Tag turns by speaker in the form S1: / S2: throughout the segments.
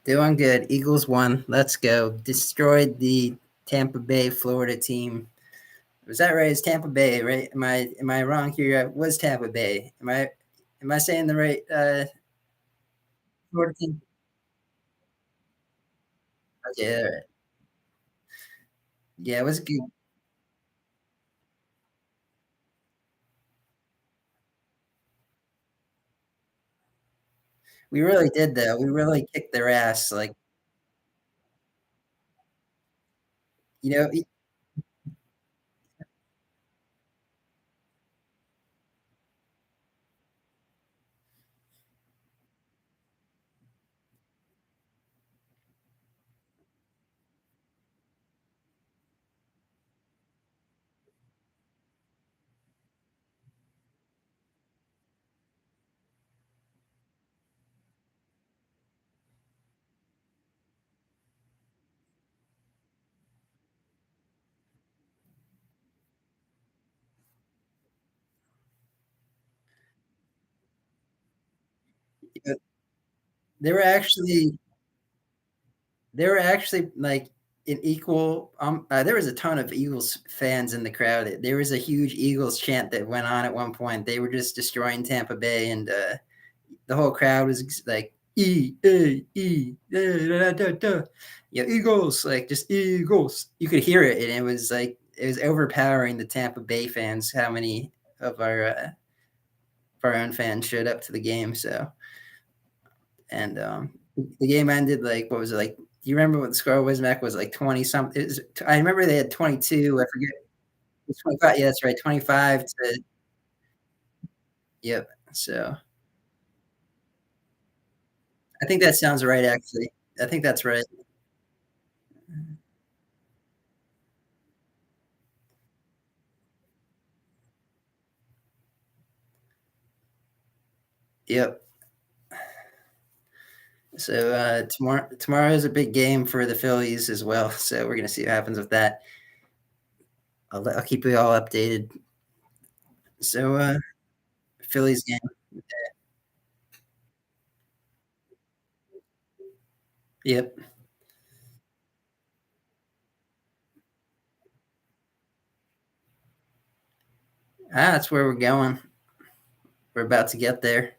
S1: Doing good. Eagles won. Let's go. Destroyed the Tampa Bay, Florida team. Was that right? It's Tampa Bay, right? Am I wrong here? It was Tampa Bay. Am I saying the right Florida team? Okay, all right. Yeah, it was good. We really did though. We really kicked their ass. Like, you know, they were actually they were actually like an equal. There was a ton of Eagles fans in the crowd. There was a huge Eagles chant that went on at one point. They were just destroying Tampa Bay, and the whole crowd was like da, da, da. Yeah, Eagles, like just Eagles. You could hear it, and it was like it was overpowering the Tampa Bay fans. How many of our own fans showed up to the game? So, and the game ended like what was it like? Do you remember what the score was? Mac was like 20 something. I remember they had 22. I forget. It was 25. Yeah, that's right. 25 to yep. So I think that sounds right. Actually, I think that's right. Yep. So tomorrow is a big game for the Phillies as well. So we're gonna see what happens with that. I'll keep you all updated. So Phillies game. Yep. That's where we're going. We're about to get there.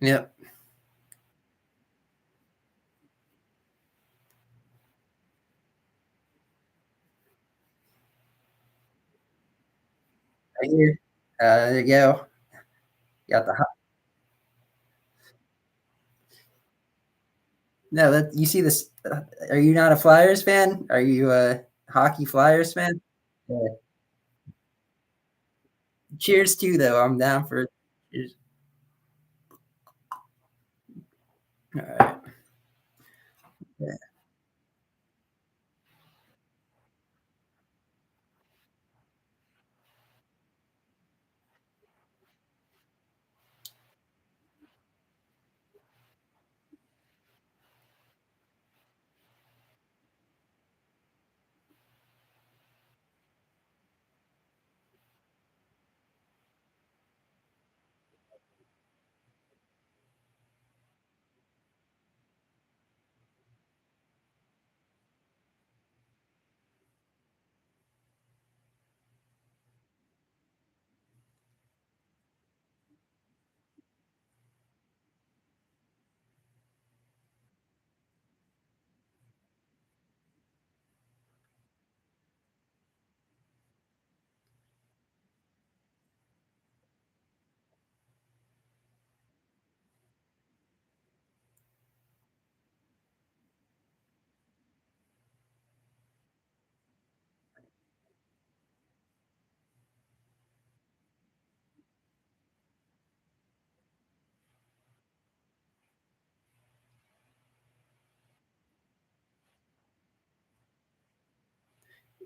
S1: Yep. Right here. There you go. Got the no. That you see this. Are you not a Flyers fan? Are you a hockey Flyers fan? Yeah. Cheers too, though. I'm down for. Cheers. All right. Yeah.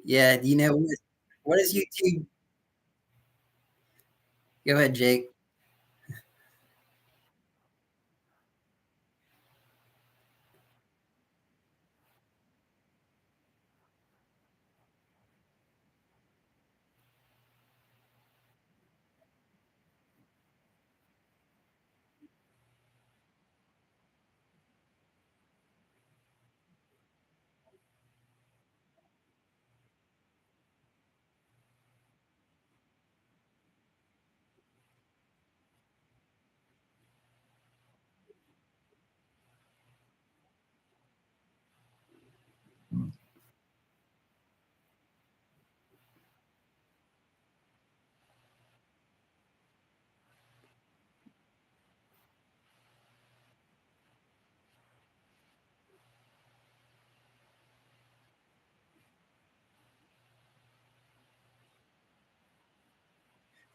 S1: Yeah. Do you know what is YouTube? Go ahead, Jake.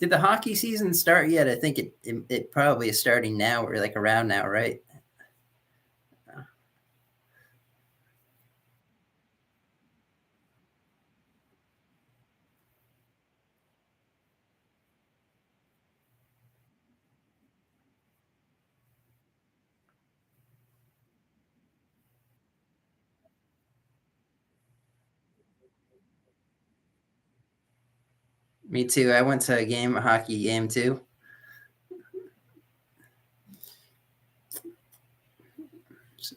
S1: Did the hockey season start yet? I think it probably is starting now or like around now, right? Me too. I went to a hockey game too. So,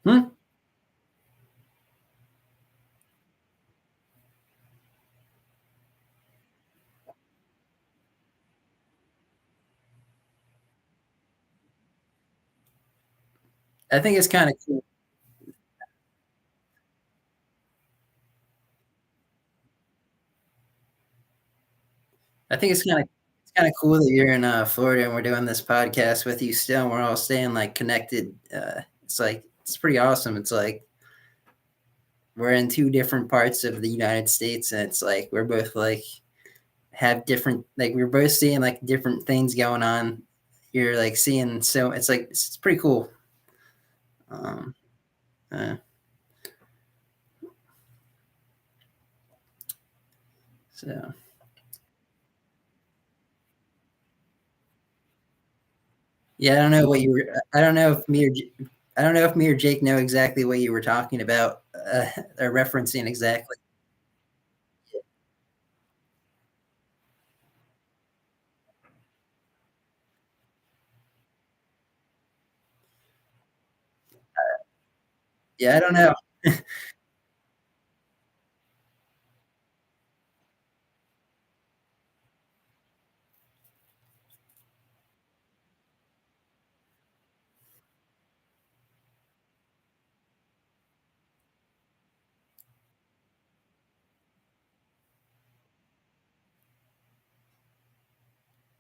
S1: hmm? I think it's kind of cool. I think it's kind of cool that you're in Florida and we're doing this podcast with you still. And we're all staying like connected. It's like it's pretty awesome. It's like we're in two different parts of the United States, and it's like we're both like have different like we're both seeing like different things going on. You're like seeing so it's like it's pretty cool. Um, uh, so yeah, I don't know what you were. I don't know if I don't know if me or Jake know exactly what you were talking about or referencing exactly. Yeah, I don't know.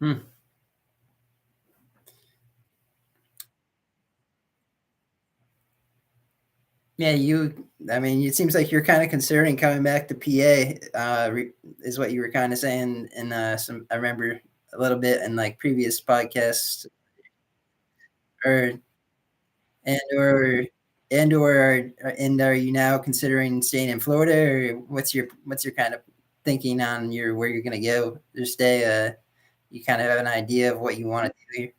S1: Hmm. Yeah, you. I mean, it seems like you're kind of considering coming back to PA. Is what you were kind of saying in some. I remember a little bit in like previous podcasts, or or and are you now considering staying in Florida, or what's your kind of thinking on your where you're gonna go or stay? You kind of have an idea of what you want to do. You're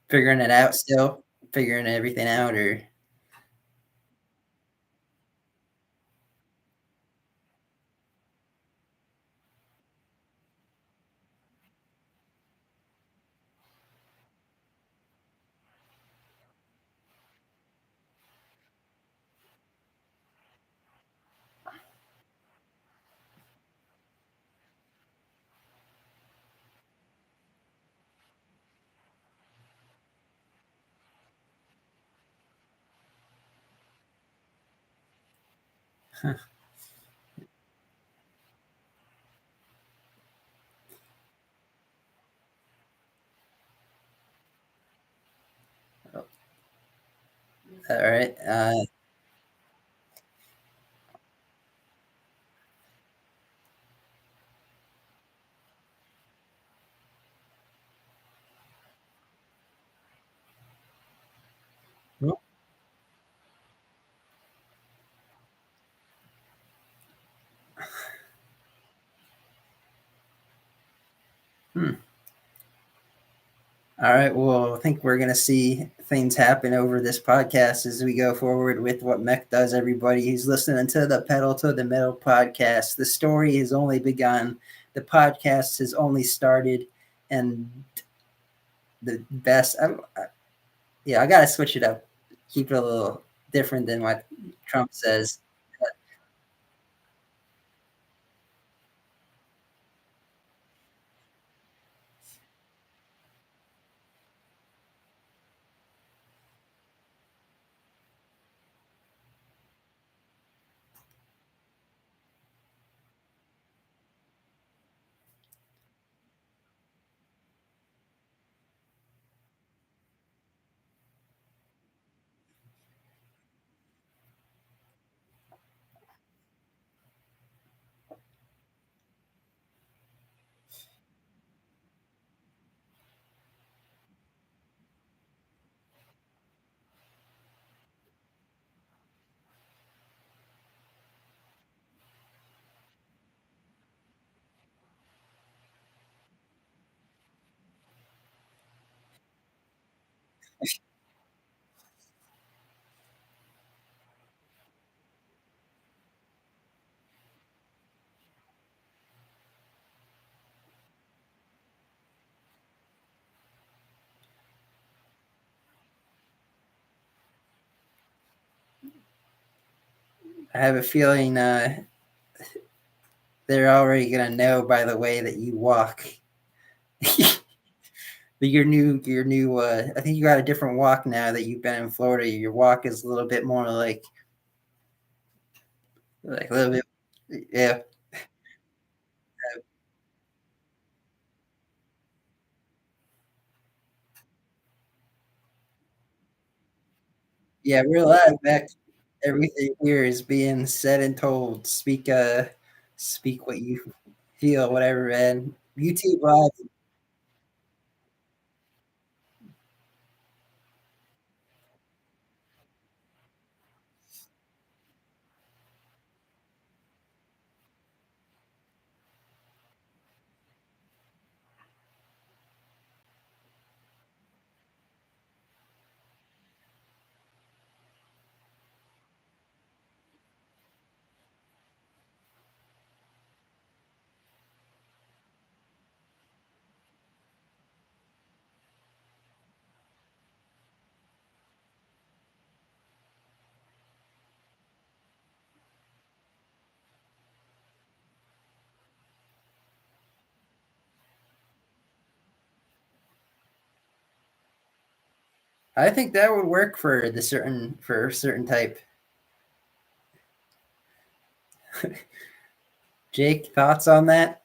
S1: figuring it out still, figuring everything out, or all right. Hmm. All right. Well, I think we're going to see things happen over this podcast as we go forward with what Mech does. Everybody who's listening to the Pedal to the Metal podcast, the story has only begun. The podcast has only started, and the best. Yeah, I gotta switch it up. Keep it a little different than what Trump says. I have a feeling they're already gonna know by the way that you walk. But your new I think you got a different walk now that you've been in Florida. Your walk is a little bit more like a little bit, yeah. Yeah, we're live back. Everything here is being said and told. Speak what you feel, whatever, man. YouTube live. I think that would work for a certain type. Jake, thoughts on that?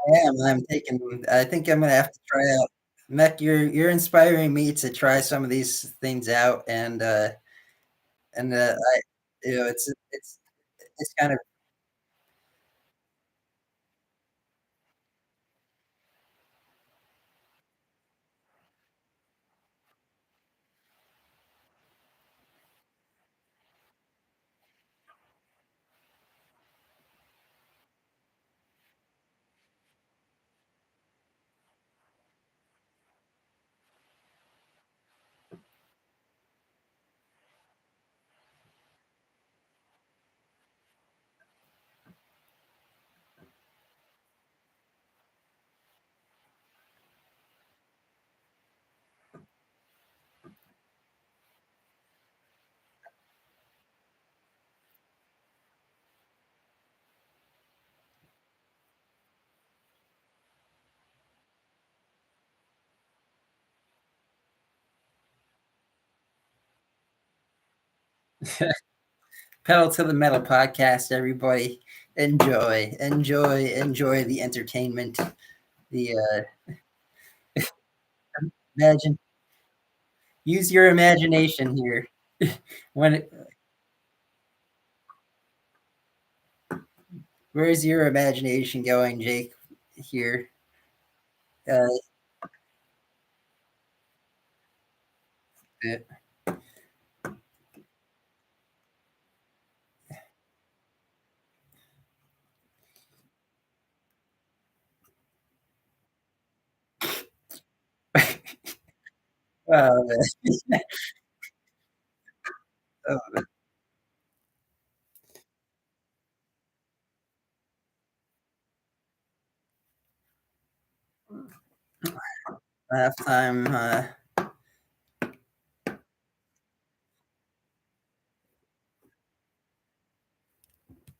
S1: I am. I think I'm gonna have to try out. Mech, you're inspiring me to try some of these things out, and I, it's kind of. Pedal to the Metal podcast, everybody. Enjoy the entertainment. The imagine, use your imagination here. when Where's your imagination going, Jake? Here, uh, oh, oh, last time,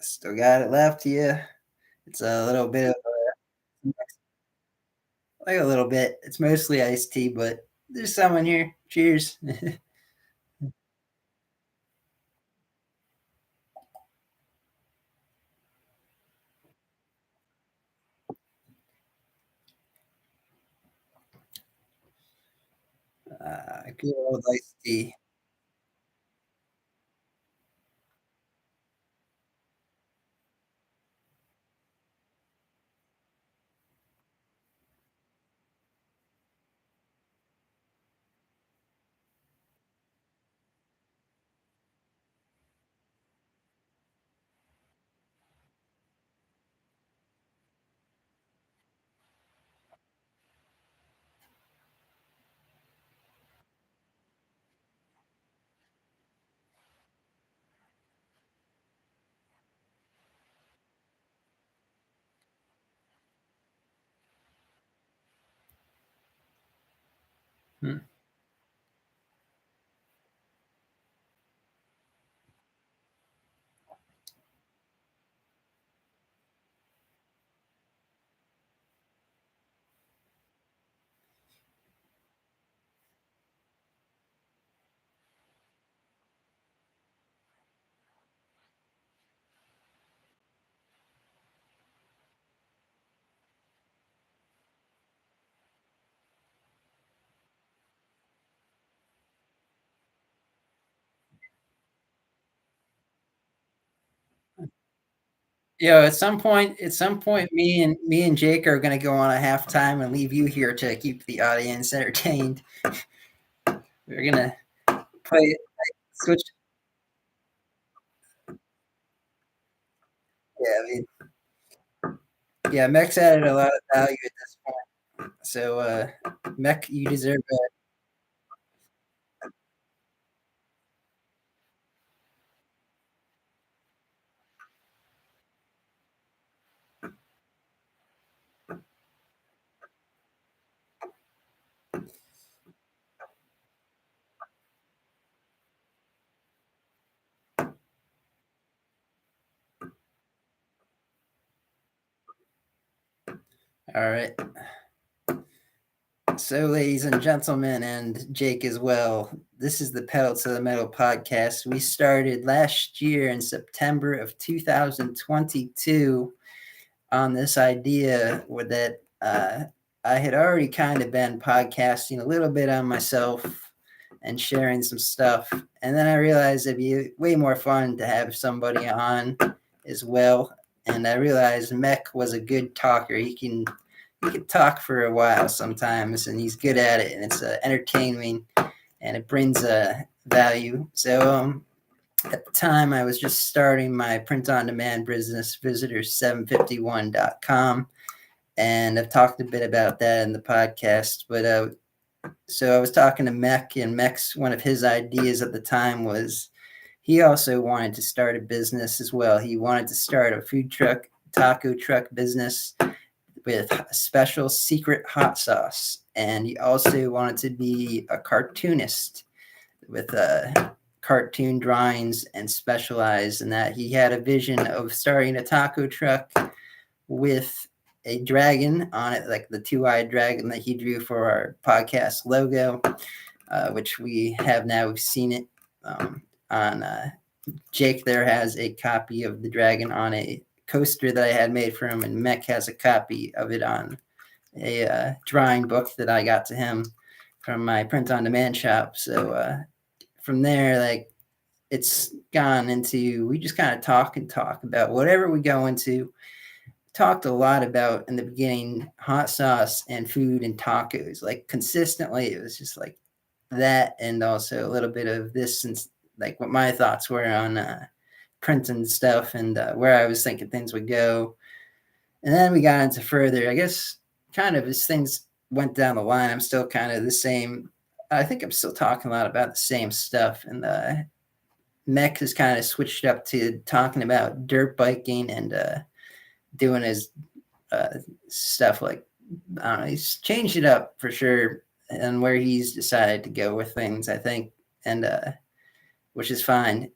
S1: still got it left. Yeah, it's a little bit of like a little bit. It's mostly iced tea, but there's some in here. Cheers. Good old iced tea. Hmm. At some point, me and Jake are gonna go on a halftime and leave you here to keep the audience entertained. We're gonna play switch. Yeah, I mean, yeah. Mech's added a lot of value at this point. So, Mech, you deserve it. All right. So, ladies and gentlemen, and Jake as well, this is the Pedal to the Metal podcast. We started last year in September of 2022 on this idea with that I had already kind of been podcasting a little bit on myself and sharing some stuff. And then I realized it'd be way more fun to have somebody on as well. And I realized Mech was a good talker. He can talk for a while sometimes, and he's good at it, and it's entertaining, and it brings value. So at the time, I was just starting my print on demand business, visitor751.com. And I've talked a bit about that in the podcast. But so I was talking to Mech, and Mech's one of his ideas at the time was he also wanted to start a business as well. He wanted to start a food truck, taco truck business with a special secret hot sauce. And he also wanted to be a cartoonist with cartoon drawings and specialize in that. He had a vision of starting a taco truck with a dragon on it, like the two-eyed dragon that he drew for our podcast logo, which we have now seen it on Jake there has a copy of the dragon on a coaster that I had made for him, and Mech has a copy of it on a drawing book that I got to him from my print on demand shop. So from there, like it's gone into we just kind of talk and talk about whatever we go into. Talked a lot about in the beginning hot sauce and food and tacos. Like consistently, it was just like that, and also a little bit of this and like what my thoughts were on print and stuff, and where I was thinking things would go. And then we got into further, I guess, kind of as things went down the line. I'm still kind of the same. I think I'm still talking a lot about the same stuff, and Mech has kind of switched up to talking about dirt biking and doing his stuff like I don't know, he's changed it up for sure and where he's decided to go with things, I think, and which is fine.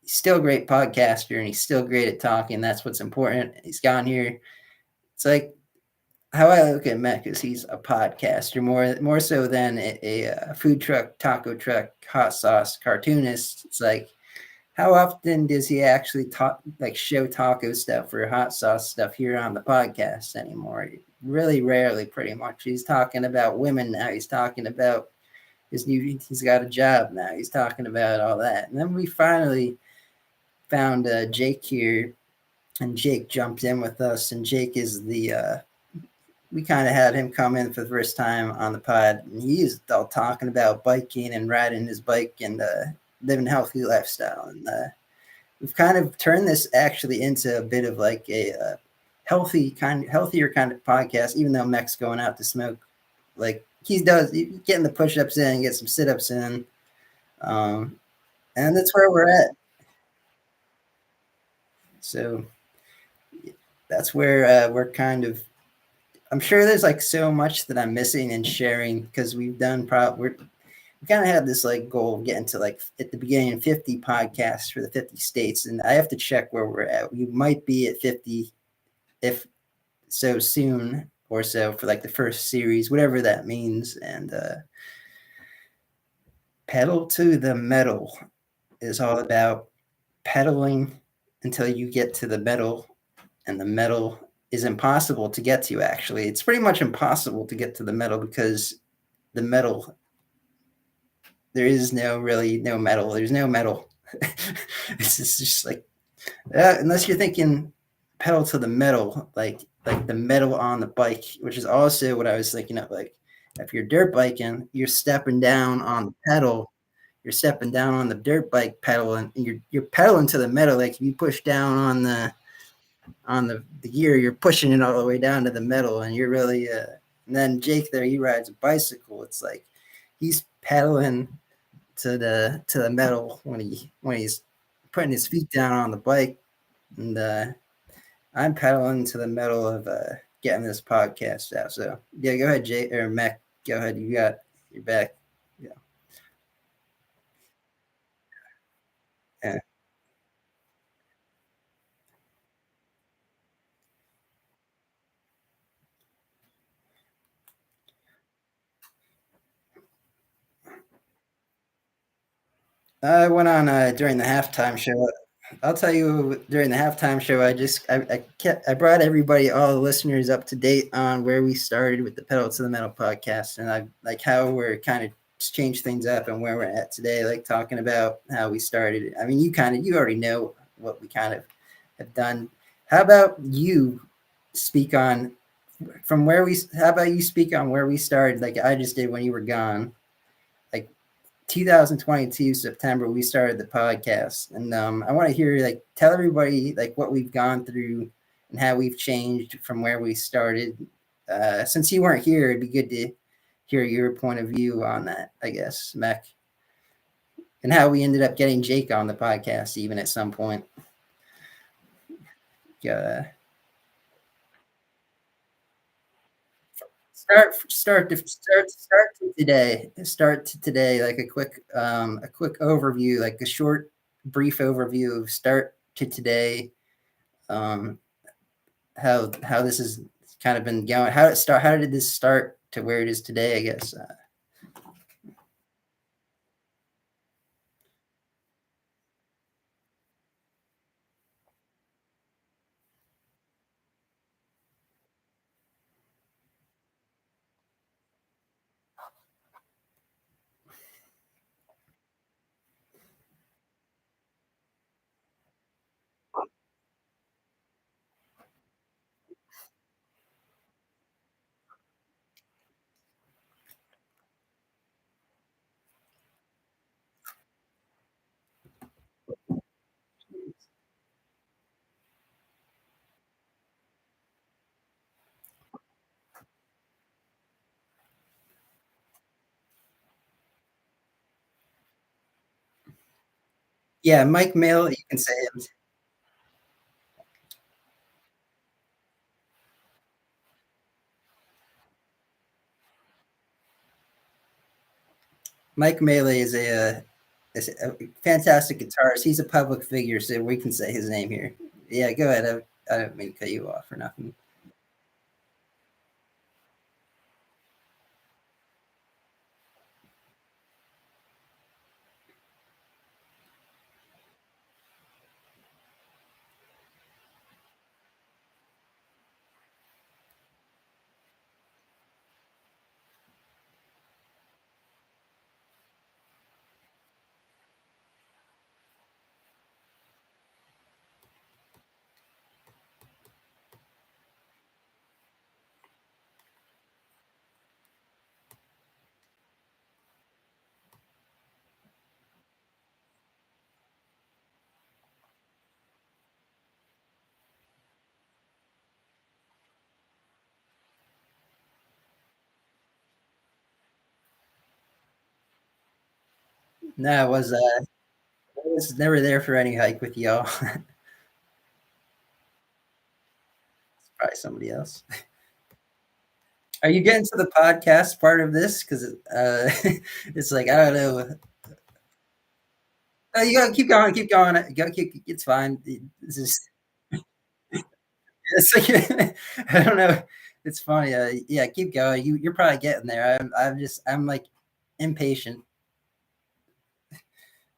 S1: He's still a great podcaster and he's still great at talking. That's what's important. He's gone here. It's like how I look at Mech is he's a podcaster more so than a food truck, taco truck, hot sauce cartoonist. It's like how often does he actually talk like show taco stuff or hot sauce stuff here on the podcast anymore? Really rarely, pretty much. He's talking about women now. He's talking about he's got a job now. He's talking about all that. And then we finally found Jake here, and Jake jumped in with us. And Jake is the we kind of had him come in for the first time on the pod. And he's all talking about biking and riding his bike and living a healthy lifestyle. And we've kind of turned this actually into a bit of like a healthier kind of podcast, even though Mech's going out to smoke. Like he does, getting the push-ups in, get some sit-ups in. And that's where we're at. So that's where we're kind of I'm sure there's like so much that I'm missing and sharing because we've done we kind of had this like goal of getting to like at the beginning 50 podcasts for the 50 states, and I have to check where we're at. We might be at 50 if so soon or so for like the first series, whatever that means. And pedal to the metal is all about pedaling until you get to the metal, and the metal is impossible to get to. Actually, it's pretty much impossible to get to the metal because the metal there is no metal. There's no metal. It's just like unless you're thinking pedal to the metal, like the metal on the bike, which is also what I was thinking of. Like if you're dirt biking, you're stepping down on the pedal. You're stepping down on the dirt bike pedal, and you're pedaling to the metal. Like if you push down on the gear, you're pushing it all the way down to the metal, and you're really. And then Jake there, he rides a bicycle. It's like he's pedaling to the metal when he's putting his feet down on the bike, and I'm pedaling to the metal of getting this podcast out. So yeah, go ahead, Jay or Mac. Go ahead. You got your back. Yeah. Yeah. I went on during the halftime show. I'll tell you during the halftime show, I brought everybody, all the listeners, up to date on where we started with the Pedal to the Metal podcast, and I like how we're kind of changed things up and where we're at today. Like talking about how we started. I mean, you already know what we kind of have done. How about you speak on from where we? How about you speak on where we started? Like I just did when you were gone. Like 2022 September, we started the podcast, and I want to hear like tell everybody like what we've gone through and how we've changed from where we started. Since you weren't here, it'd be good to hear your point of view on that, I guess, Mac, and how we ended up getting Jake on the podcast even at some point. Uh, start to today. Start to today, like a quick overview, like a short, brief overview of start to today. Um, how this has kind of been going. How it start? How did this start to where it is today? I guess. Yeah, Mike Mill, you can say him. Mike Melee is a fantastic guitarist. He's a public figure, so we can say his name here. Yeah, go ahead. I don't mean to cut you off or nothing. No, I was never there for any hike with y'all. Probably somebody else. Are you getting to the podcast part of this? Because it's like I don't know. No, you gotta keep going, keep going. You gotta keep. It's fine. It's just it's like I don't know. It's funny. Yeah, keep going. You're probably getting there. I'm like impatient.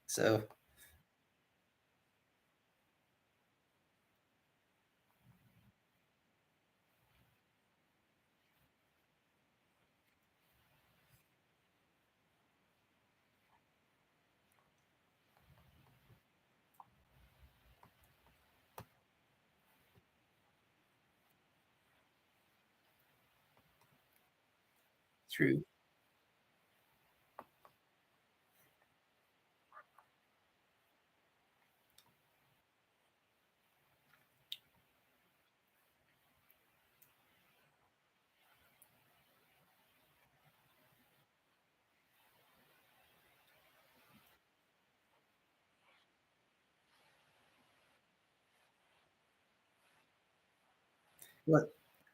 S1: So true. Well,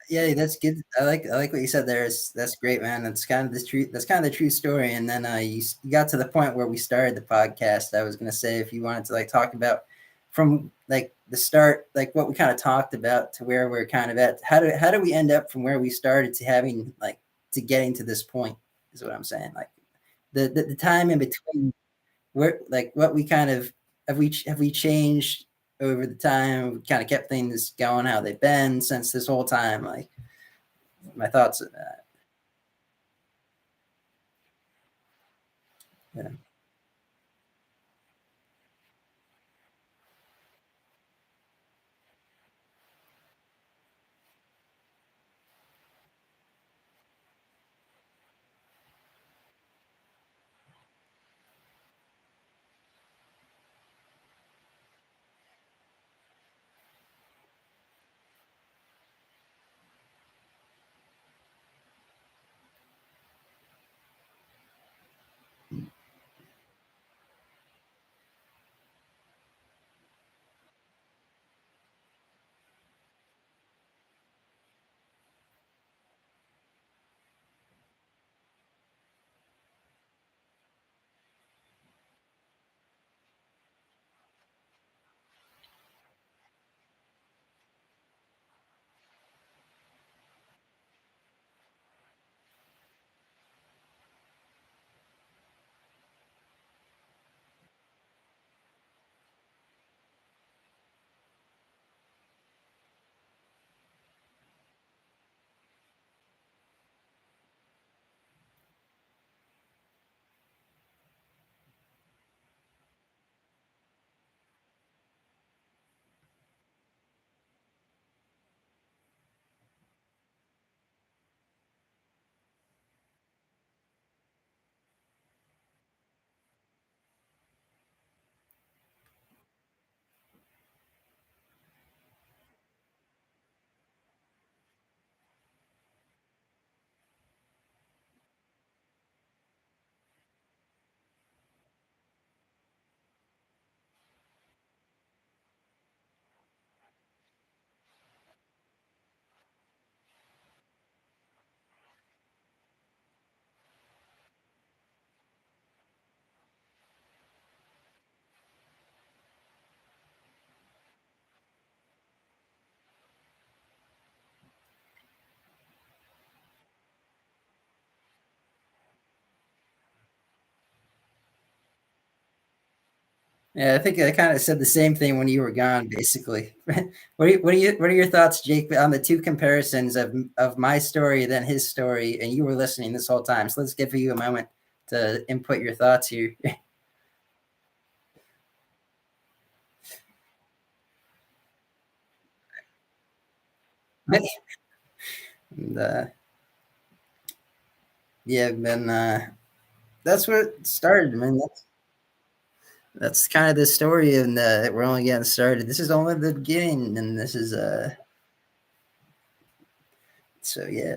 S1: yeah, that's good. I like what you said there. That's great, man. That's kind of the true. That's kind of the true story. And then you got to the point where we started the podcast. I was gonna say if you wanted to like talk about from like the start, like what we kind of talked about to where we're kind of at. How do we end up from where we started to having like to getting to this point? Is what I'm saying. Like the time in between where like what we kind of have we changed over the time? We kind of kept things going how they've been since this whole time. Like my thoughts on that. Yeah. Yeah, I think I kind of said the same thing when you were gone, basically. What are your thoughts, Jake, on the two comparisons of my story then his story, and you were listening this whole time. So let's give you a moment to input your thoughts here. and, yeah, then that's what started, man. That's kind of the story, and we're only getting started. This is only the beginning, and this is so yeah.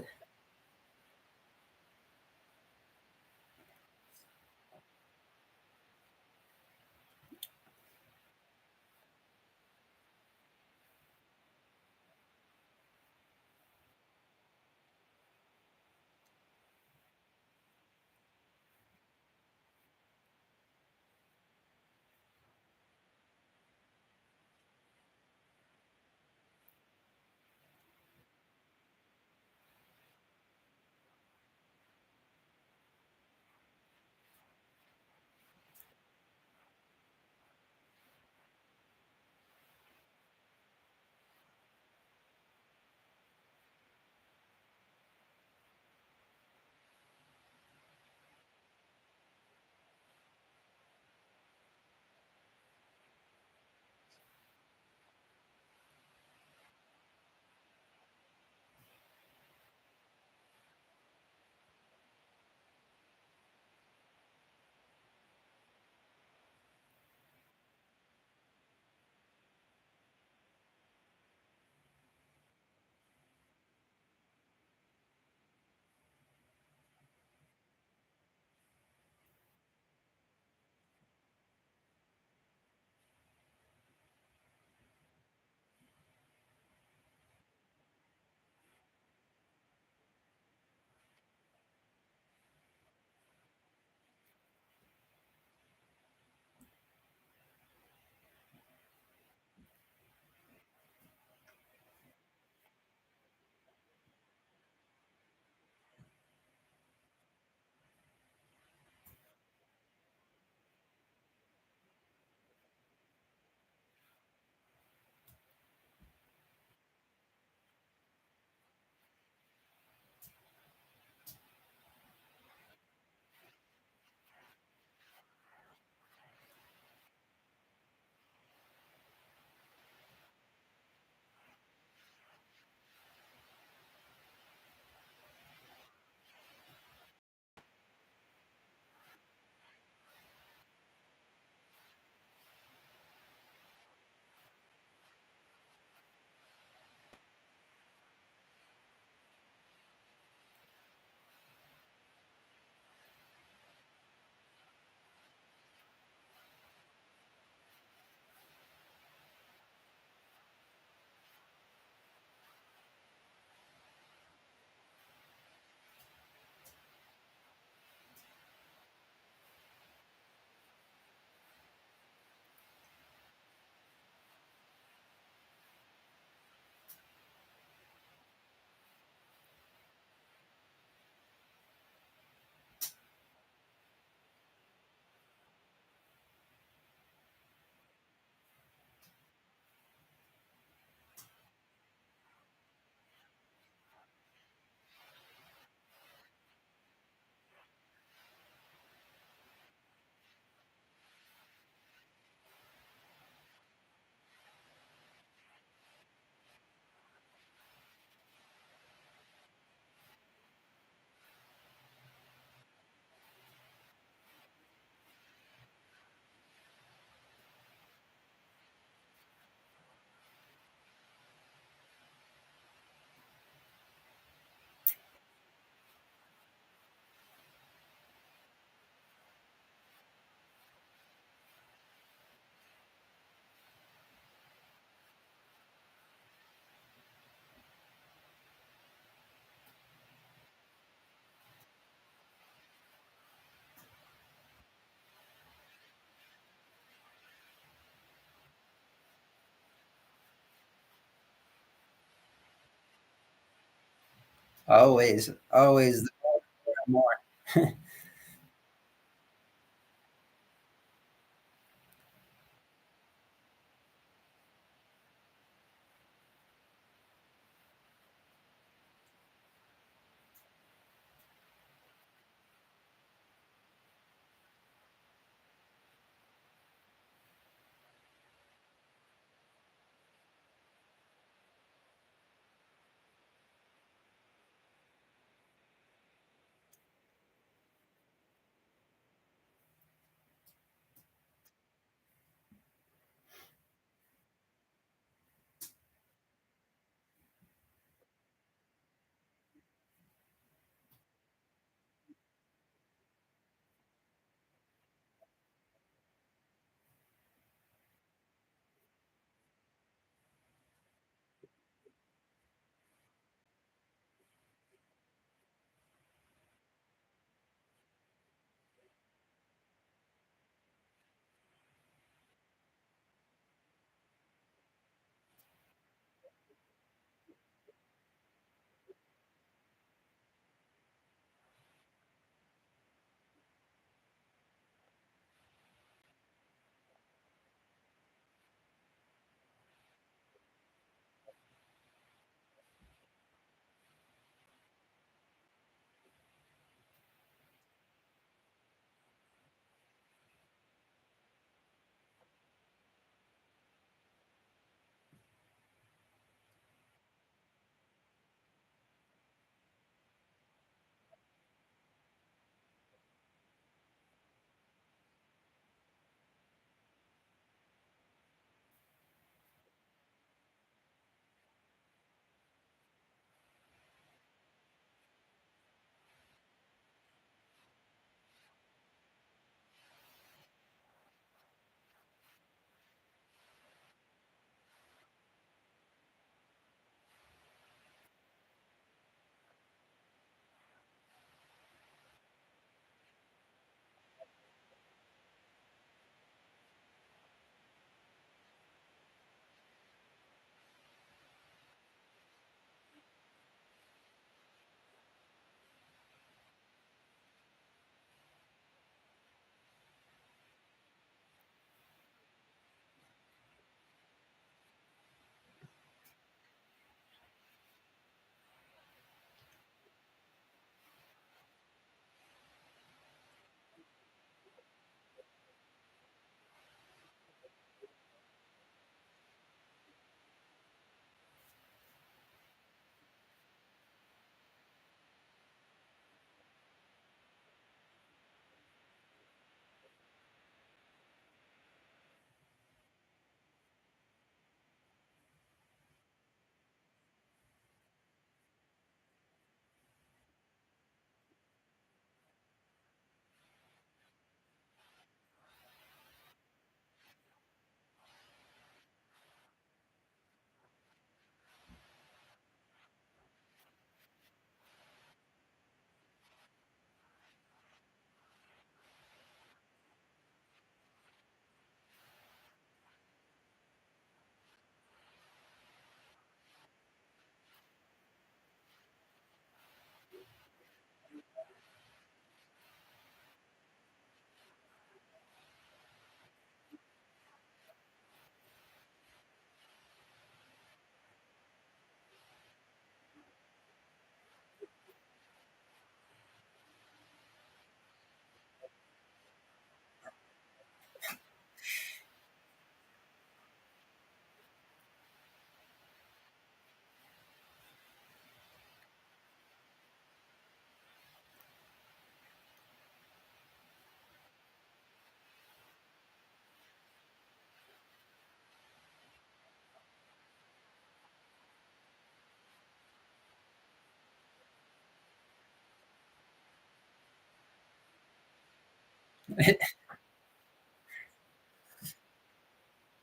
S1: Always, always the more.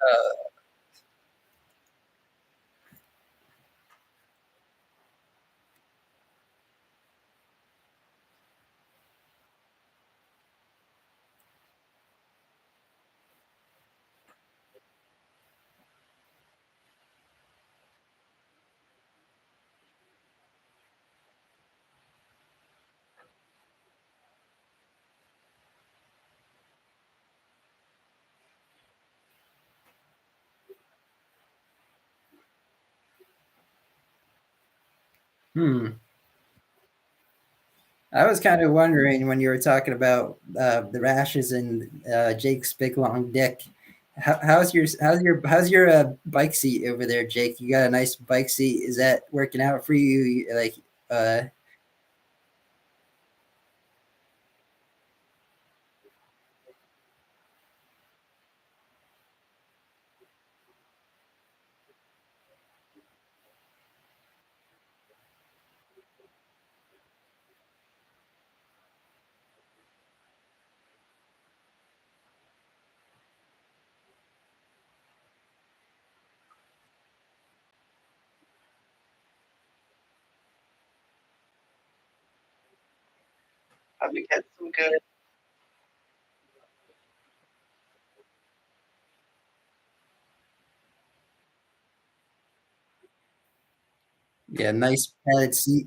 S1: Uh, hmm. I was kind of wondering when you were talking about the rashes and Jake's big long dick. How's your bike seat over there, Jake? You got a nice bike seat. Is that working out for you? Like, uh, have you had some good? Yeah, nice padded seat.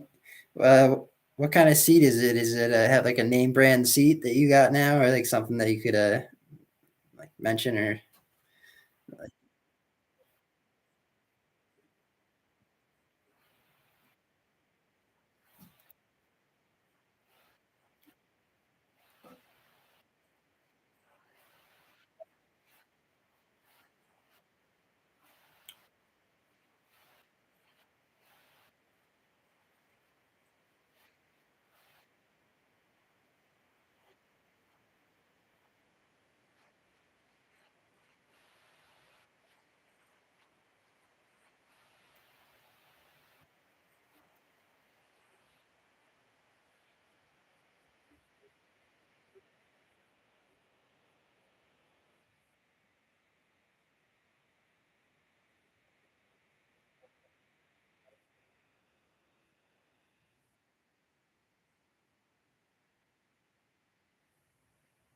S1: Uh, what kind of seat is it? Is it have like a name brand seat that you got now, or like something that you could like mention or?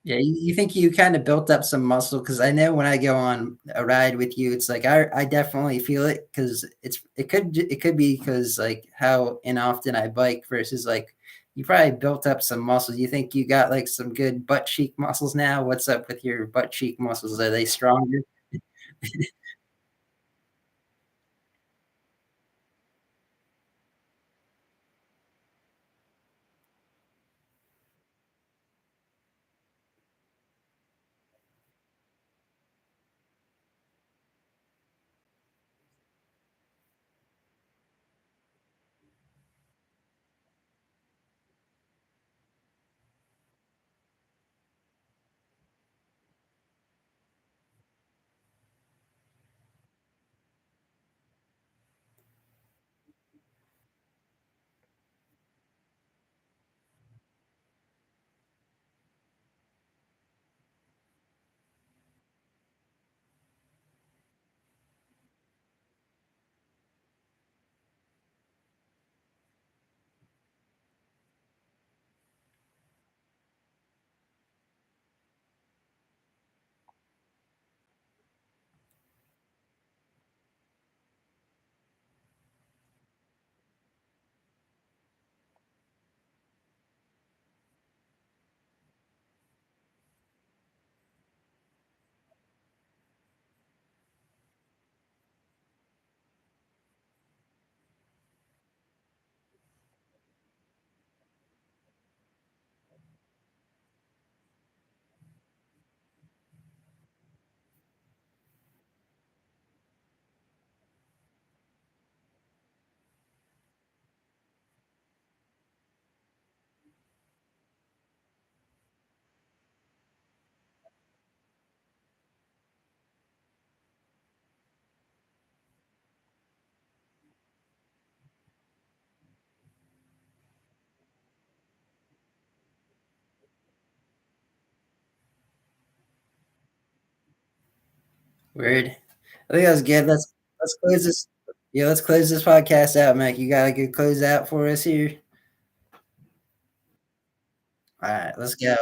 S1: Yeah, you think you kinda built up some muscle? Because I know when I go on a ride with you, it's like I definitely feel it because it could be because like, how and often I bike versus, like, you probably built up some muscles. You think you got, like, some good butt cheek muscles now? What's up with your butt cheek muscles? Are they stronger? Word. I think that was good. Let's close this. Yeah, let's close this podcast out, Mac. You got a good close out for us here? All right, let's go.